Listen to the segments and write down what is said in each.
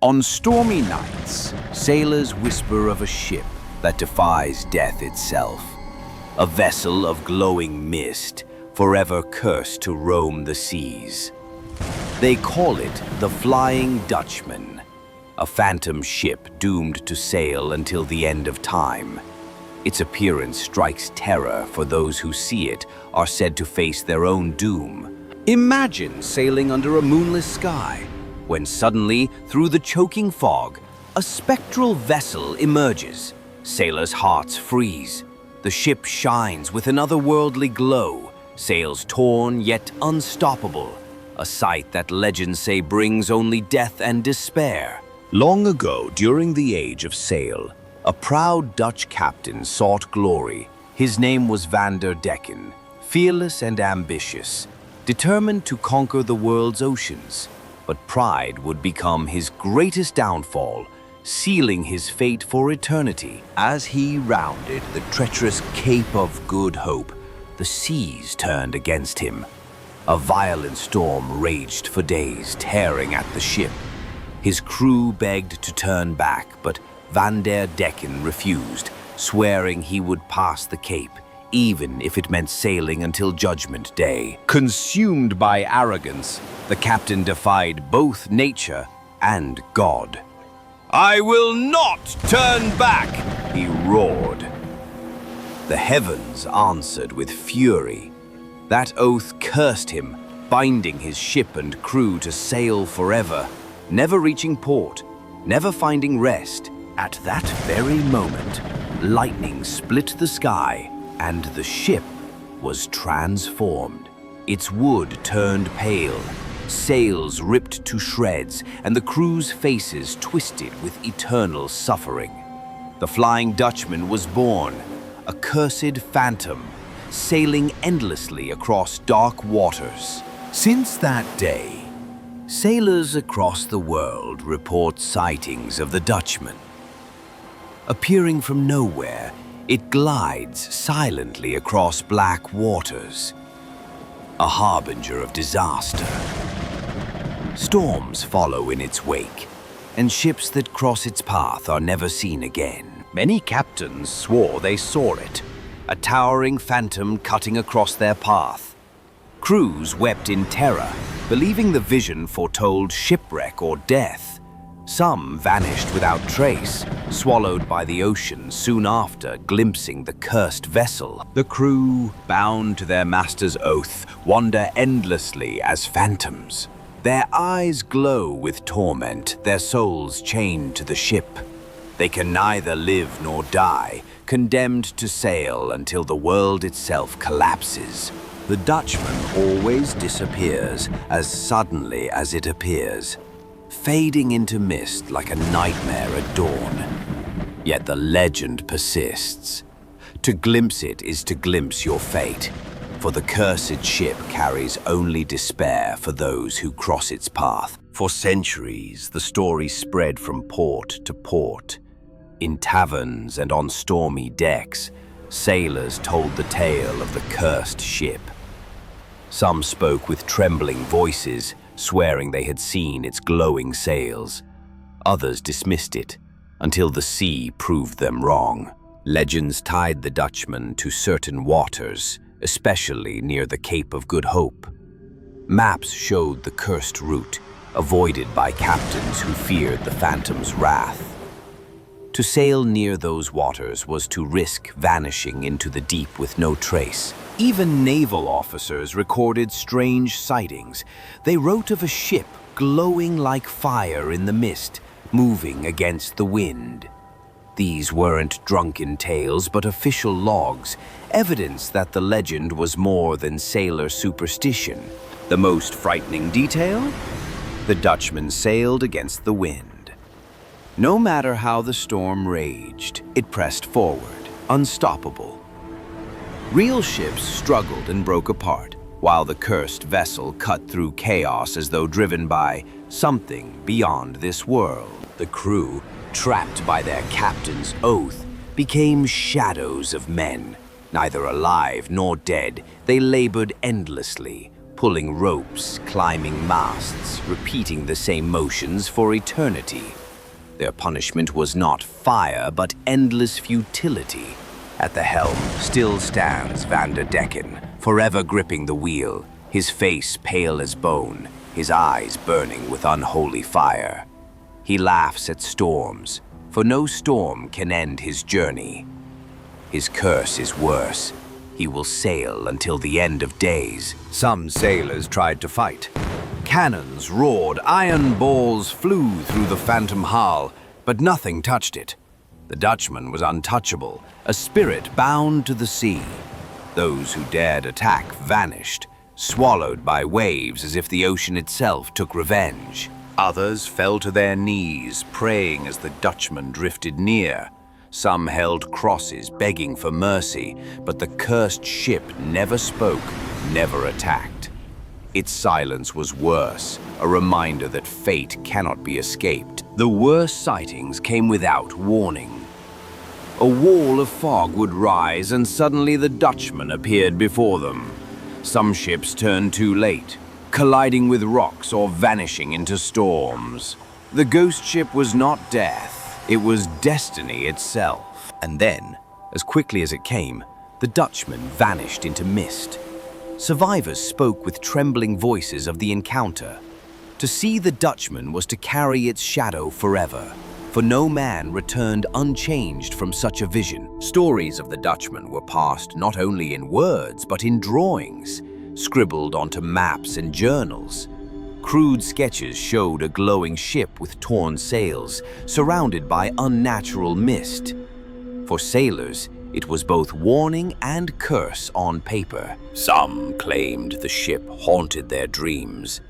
On stormy nights, sailors whisper of a ship that defies death itself. A vessel of glowing mist, forever cursed to roam the seas. They call it the Flying Dutchman, a phantom ship doomed to sail until the end of time. Its appearance strikes terror, for those who see it are said to face their own doom. Imagine sailing under a moonless sky, when suddenly, through the choking fog, a spectral vessel emerges. Sailors' hearts freeze. The ship shines with an otherworldly glow, sails torn yet unstoppable, a sight that legends say brings only death and despair. Long ago, during the age of sail, a proud Dutch captain sought glory. His name was Van der Decken, fearless and ambitious, determined to conquer the world's oceans. But pride would become his greatest downfall, sealing his fate for eternity. As he rounded the treacherous Cape of Good Hope, the seas turned against him. A violent storm raged for days, tearing at the ship. His crew begged to turn back, but Van der Decken refused, swearing he would pass the Cape, even if it meant sailing until Judgment Day. Consumed by arrogance, the captain defied both nature and God. "I will not turn back!" he roared. The heavens answered with fury. That oath cursed him, binding his ship and crew to sail forever, never reaching port, never finding rest. At that very moment, lightning split the sky, and the ship was transformed. Its wood turned pale, sails ripped to shreds, and the crew's faces twisted with eternal suffering. The Flying Dutchman was born, a cursed phantom, sailing endlessly across dark waters. Since that day, sailors across the world report sightings of the Dutchman. Appearing from nowhere, it glides silently across black waters, a harbinger of disaster. Storms follow in its wake, and ships that cross its path are never seen again. Many captains swore they saw it, a towering phantom cutting across their path. Crews wept in terror, believing the vision foretold shipwreck or death. Some vanished without trace, swallowed by the ocean soon after glimpsing the cursed vessel. The crew, bound to their master's oath, wander endlessly as phantoms. Their eyes glow with torment, their souls chained to the ship. They can neither live nor die, condemned to sail until the world itself collapses. The Dutchman always disappears as suddenly as it appears, fading into mist like a nightmare at dawn. Yet the legend persists. To glimpse it is to glimpse your fate, for the cursed ship carries only despair for those who cross its path. For centuries, the story spread from port to port. In taverns and on stormy decks, sailors told the tale of the cursed ship. Some spoke with trembling voices, swearing they had seen its glowing sails. Others dismissed it, until the sea proved them wrong. Legends tied the Dutchman to certain waters, especially near the Cape of Good Hope. Maps showed the cursed route, avoided by captains who feared the phantom's wrath. To sail near those waters was to risk vanishing into the deep with no trace. Even naval officers recorded strange sightings. They wrote of a ship glowing like fire in the mist, moving against the wind. These weren't drunken tales, but official logs, evidence that the legend was more than sailor superstition. The most frightening detail? The Dutchman sailed against the wind. No matter how the storm raged, it pressed forward, unstoppable. Real ships struggled and broke apart, while the cursed vessel cut through chaos as though driven by something beyond this world. The crew, trapped by their captain's oath, became shadows of men. Neither alive nor dead, they labored endlessly, pulling ropes, climbing masts, repeating the same motions for eternity. Their punishment was not fire, but endless futility. At the helm still stands Vanderdecken, forever gripping the wheel, his face pale as bone, his eyes burning with unholy fire. He laughs at storms, for no storm can end his journey. His curse is worse. He will sail until the end of days. Some sailors tried to fight. Cannons roared, iron balls flew through the phantom hull, but nothing touched it. The Dutchman was untouchable, a spirit bound to the sea. Those who dared attack vanished, swallowed by waves as if the ocean itself took revenge. Others fell to their knees, praying as the Dutchman drifted near. Some held crosses, begging for mercy, but the cursed ship never spoke, never attacked. Its silence was worse, a reminder that fate cannot be escaped. The worst sightings came without warning. A wall of fog would rise, and suddenly the Dutchman appeared before them. Some ships turned too late, colliding with rocks or vanishing into storms. The ghost ship was not death, it was destiny itself. And then, as quickly as it came, the Dutchman vanished into mist. Survivors spoke with trembling voices of the encounter. To see the Dutchman was to carry its shadow forever, for no man returned unchanged from such a vision. Stories of the Dutchman were passed not only in words, but in drawings, scribbled onto maps and journals. Crude sketches showed a glowing ship with torn sails, surrounded by unnatural mist. For sailors, it was both warning and curse on paper. Some claimed the ship haunted their dreams.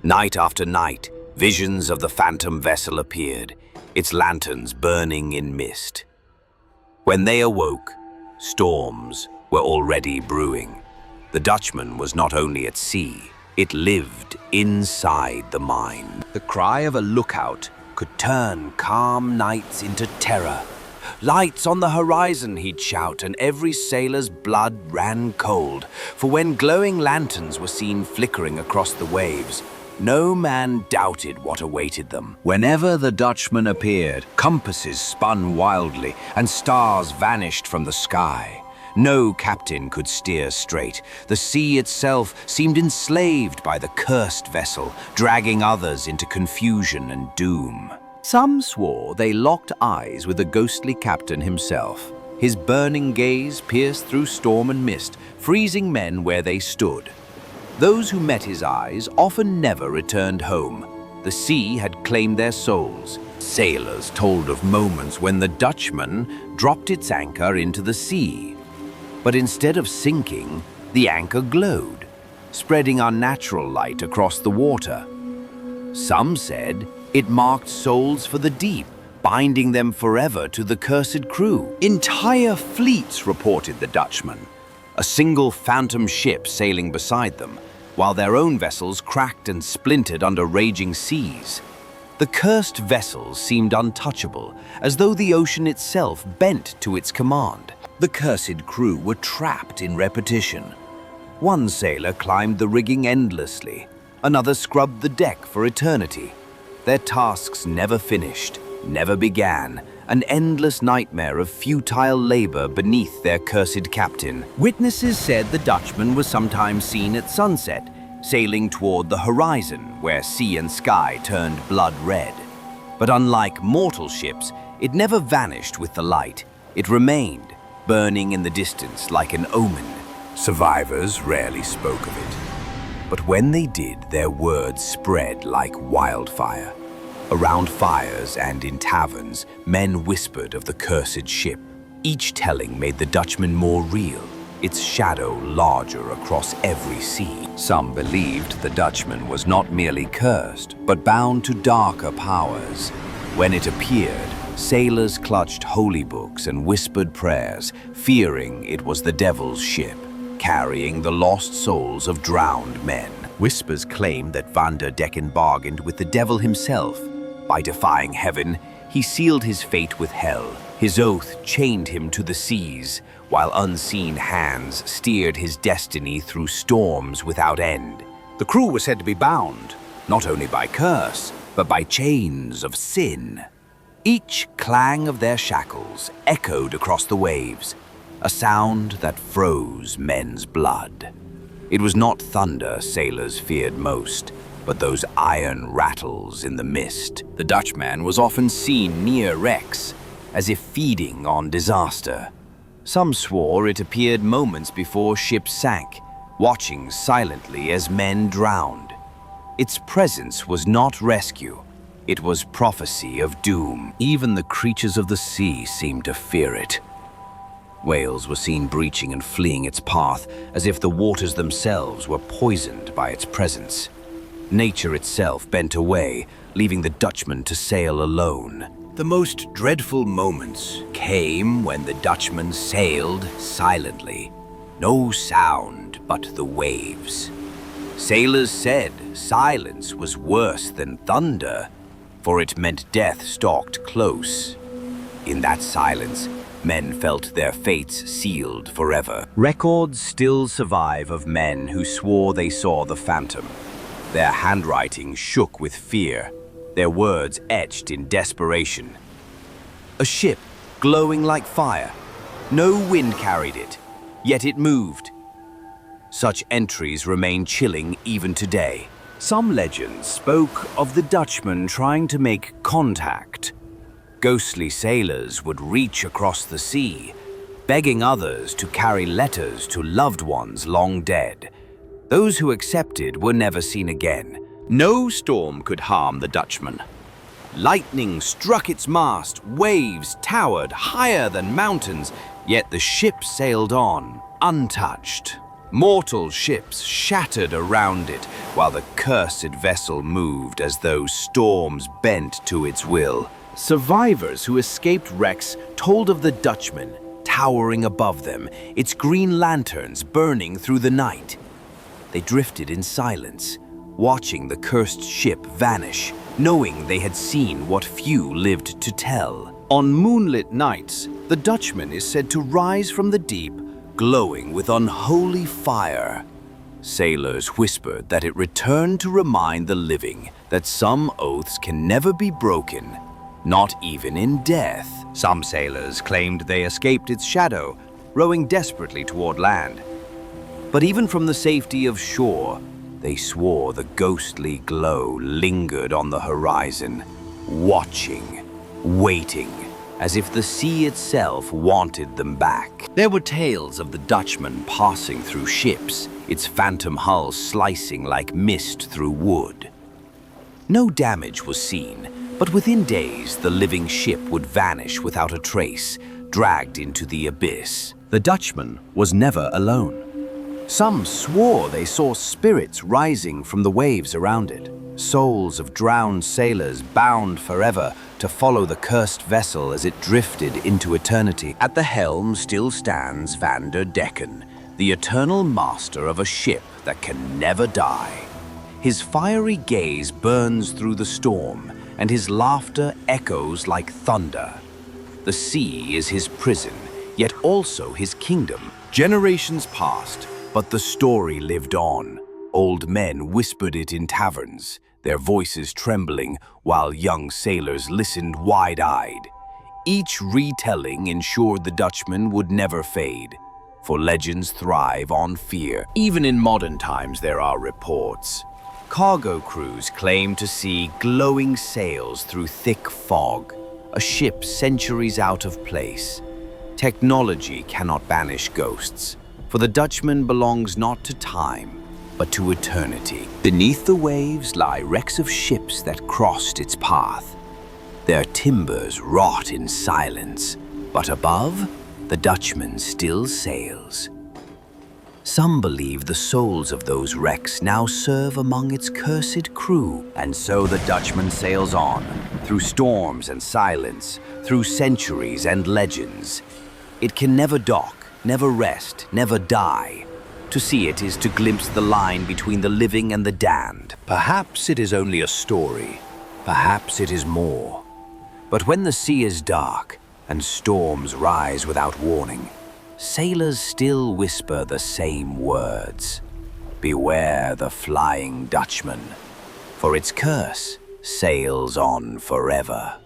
Night after night, visions of the phantom vessel appeared, its lanterns burning in mist. When they awoke, storms were already brewing. The Dutchman was not only at sea, it lived inside the mind. The cry of a lookout could turn calm nights into terror. "Lights on the horizon," he'd shout, and every sailor's blood ran cold. For when glowing lanterns were seen flickering across the waves, no man doubted what awaited them. Whenever the Dutchman appeared, compasses spun wildly, and stars vanished from the sky. No captain could steer straight. The sea itself seemed enslaved by the cursed vessel, dragging others into confusion and doom. Some swore they locked eyes with the ghostly captain himself. His burning gaze pierced through storm and mist, freezing men where they stood. Those who met his eyes often never returned home. The sea had claimed their souls. Sailors told of moments when the Dutchman dropped its anchor into the sea. But instead of sinking, the anchor glowed, spreading unnatural light across the water. Some said it marked souls for the deep, binding them forever to the cursed crew. Entire fleets reported the Dutchman, a single phantom ship sailing beside them, while their own vessels cracked and splintered under raging seas. The cursed vessels seemed untouchable, as though the ocean itself bent to its command. The cursed crew were trapped in repetition. One sailor climbed the rigging endlessly, another scrubbed the deck for eternity. Their tasks never finished, never began, an endless nightmare of futile labor beneath their cursed captain. Witnesses said the Dutchman was sometimes seen at sunset, sailing toward the horizon where sea and sky turned blood red. But unlike mortal ships, it never vanished with the light. It remained, burning in the distance like an omen. Survivors rarely spoke of it. But when they did, their words spread like wildfire. Around fires and in taverns, men whispered of the cursed ship. Each telling made the Dutchman more real, its shadow larger across every sea. Some believed the Dutchman was not merely cursed, but bound to darker powers. When it appeared, sailors clutched holy books and whispered prayers, fearing it was the devil's ship, carrying the lost souls of drowned men. Whispers claimed that Vanderdecken bargained with the devil himself. By defying heaven, he sealed his fate with hell. His oath chained him to the seas, while unseen hands steered his destiny through storms without end. The crew was said to be bound, not only by curse, but by chains of sin. Each clang of their shackles echoed across the waves, a sound that froze men's blood. It was not thunder sailors feared most, but those iron rattles in the mist. The Dutchman was often seen near wrecks, as if feeding on disaster. Some swore it appeared moments before ships sank, watching silently as men drowned. Its presence was not rescue, it was prophecy of doom. Even the creatures of the sea seemed to fear it. Whales were seen breaching and fleeing its path, as if the waters themselves were poisoned by its presence. Nature itself bent away, leaving the Dutchman to sail alone. The most dreadful moments came when the Dutchman sailed silently. No sound but the waves. Sailors said silence was worse than thunder, for it meant death stalked close. In that silence, men felt their fates sealed forever. Records still survive of men who swore they saw the phantom. Their handwriting shook with fear, their words etched in desperation. A ship glowing like fire. No wind carried it, yet it moved. Such entries remain chilling even today. Some legends spoke of the Dutchman trying to make contact. Ghostly sailors would reach across the sea, begging others to carry letters to loved ones long dead. Those who accepted were never seen again. No storm could harm the Dutchman. Lightning struck its mast, waves towered higher than mountains, yet the ship sailed on, untouched. Mortal ships shattered around it, while the cursed vessel moved as though storms bent to its will. Survivors who escaped wrecks told of the Dutchman, towering above them, its green lanterns burning through the night. They drifted in silence, watching the cursed ship vanish, knowing they had seen what few lived to tell. On moonlit nights, the Dutchman is said to rise from the deep, glowing with unholy fire. Sailors whispered that it returned to remind the living that some oaths can never be broken, not even in death. Some sailors claimed they escaped its shadow, rowing desperately toward land. But even from the safety of shore, they swore the ghostly glow lingered on the horizon, watching, waiting, as if the sea itself wanted them back. There were tales of the Dutchman passing through ships, its phantom hull slicing like mist through wood. No damage was seen, but within days the living ship would vanish without a trace, dragged into the abyss. The Dutchman was never alone. Some swore they saw spirits rising from the waves around it, souls of drowned sailors bound forever to follow the cursed vessel as it drifted into eternity. At the helm still stands Van der Decken, the eternal master of a ship that can never die. His fiery gaze burns through the storm, and his laughter echoes like thunder. The sea is his prison, yet also his kingdom. Generations passed, but the story lived on. Old men whispered it in taverns, their voices trembling while young sailors listened wide-eyed. Each retelling ensured the Dutchman would never fade, for legends thrive on fear. Even in modern times there are reports. Cargo crews claim to see glowing sails through thick fog, a ship centuries out of place. Technology cannot banish ghosts, for the Dutchman belongs not to time, but to eternity. Beneath the waves lie wrecks of ships that crossed its path. Their timbers rot in silence, but above, the Dutchman still sails. Some believe the souls of those wrecks now serve among its cursed crew, and so the Dutchman sails on, through storms and silence, through centuries and legends. It can never dock, never rest, never die. To see it is to glimpse the line between the living and the damned. Perhaps it is only a story, perhaps it is more. But when the sea is dark and storms rise without warning, sailors still whisper the same words. beware the Flying Dutchman, for its curse sails on forever.